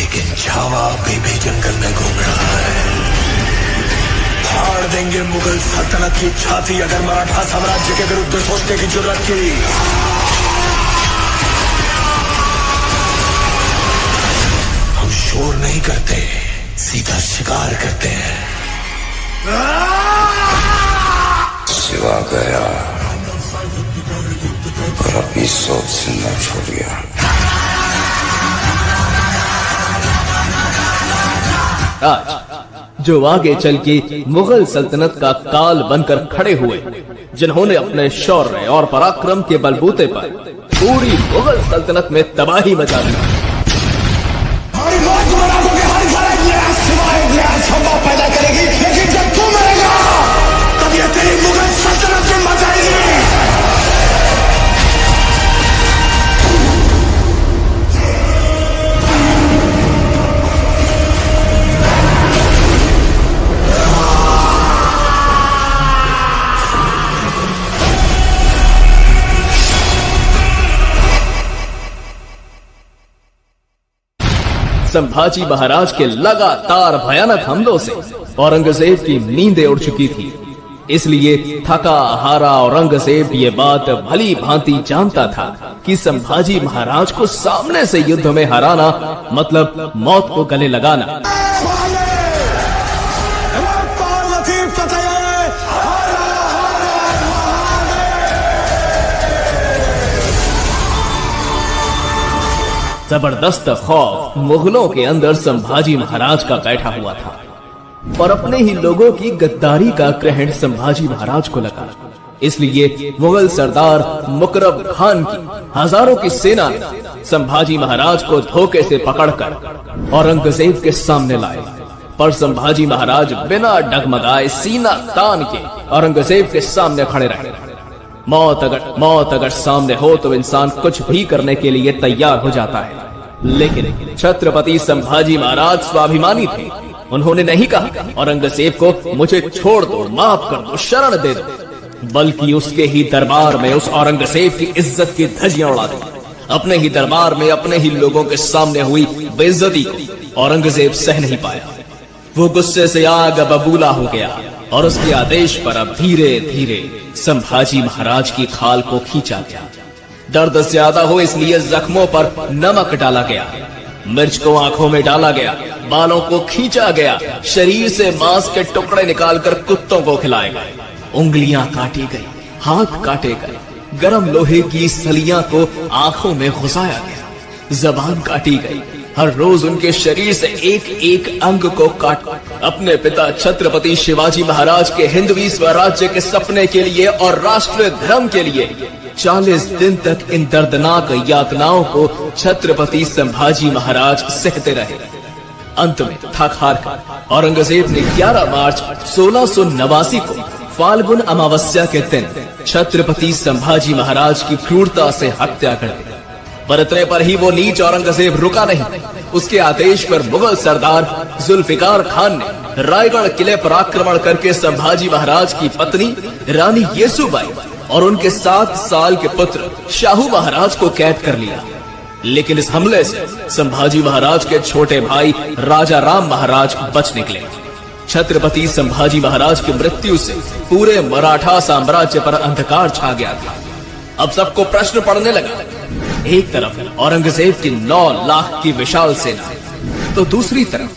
लेकिन छावा अभी भी जंगल में घूम रहा है। फाड़ देंगे मुगल सल्तनत की छाती अगर मराठा साम्राज्य के विरुद्ध सोचने की जरूरत की। हम शोर नहीं करते, सीधा शिकार करते हैं। शिवा गया और अपनी सोच से न छोड़ गया। आज जो आगे चल के मुगल सल्तनत का काल बनकर खड़े हुए, जिन्होंने अपने शौर्य और पराक्रम के बलबूते पर पूरी मुगल सल्तनत में तबाही मचा दी। पैदा करेगी, लेकिन जब तू मरेगा तब ये तेरी मुगल सल्तनत में मचाएगी। संभाजी महाराज के लगातार भयानक हमलों से औरंगजेब की नींदें उड़ चुकी थी। इसलिए थका हारा औरंगजेब ये बात भली भांति जानता था कि संभाजी महाराज को सामने से युद्ध में हराना मतलब मौत को गले लगाना। जबरदस्त खौफ मुगलों के अंदर संभाजी महाराज का बैठा हुआ था और अपने ही लोगों की गद्दारी का ग्रहण संभाजी महाराज को लगा। इसलिए मुगल सरदार मुकरब खान की हजारों की सेना ने संभाजी महाराज को धोखे से पकड़कर औरंगजेब के सामने लाए। पर संभाजी महाराज बिना डगमगाए सीना तान के औरंगजेब के सामने खड़े रहे। मौत अगर सामने हो तो इंसान कुछ भी करने के लिए तैयार हो जाता है, लेकिन छत्रपति संभाजी महाराज स्वाभिमानी थे। उन्होंने नहीं कहा औरंगजेब को मुझे छोड़ दो, माफ कर दो, शरण दे दो, बल्कि उसके ही दरबार में उस औरंगजेब की इज्जत की धज्जियां उड़ा दी। अपने ही दरबार में अपने ही लोगों के सामने हुई बेइज्जती को औरंगजेब सह नहीं पाया। वो गुस्से से आग बबूला हो गया और उसके आदेश पर अब धीरे धीरे संभाजी महाराज की खाल को खींचा गया। दर्द ज्यादा हो इसलिए जख्मों पर नमक डाला गया, मिर्च को आंखों में डाला गया, बालों को खींचा गया, शरीर से मांस के टुकड़े निकालकर कुत्तों को खिलाए गए, उंगलियां काटी गई, हाथ काटे गए, गरम लोहे की सलियां को आंखों में घुसाया गया, जबान काटी गई। हर रोज उनके शरीर से एक एक अंग को काट अपने पिता छत्रपति शिवाजी महाराज के हिंदवी स्वराज्य के सपने के लिए और राष्ट्र धर्म के लिए 40 दिन तक इन दर्दनाक यातनाओं को छत्रपति संभाजी महाराज सहते रहे। अंत में थक हार कर औरंगजेब ने 11 मार्च 1689 को फाल्गुन अमावस्या के दिन छत्रपति संभाजी महाराज की क्रूरता से हत्या कर दी। पर इतने पर ही वो नीच औरंगजेब रुका नहीं। उसके आदेश पर मुगल सरदार जुल्फिकार खान ने रायगढ़ किले पर आक्रमण करके संभाजी महाराज की पत्नी रानी येसुबाई और उनके 7 साल के पुत्र शाहू महाराज को कैद कर लिया। लेकिन इस हमले से संभाजी महाराज के छोटे भाई राजा राम महाराज बच निकले। छत्रपति संभाजी महाराज की मृत्यु से पूरे मराठा साम्राज्य पर अंधकार छा गया था। अब सबको प्रश्न पड़ने लगा, एक तरफ औरंगजेब की 9 लाख की विशाल सेना, तो दूसरी तरफ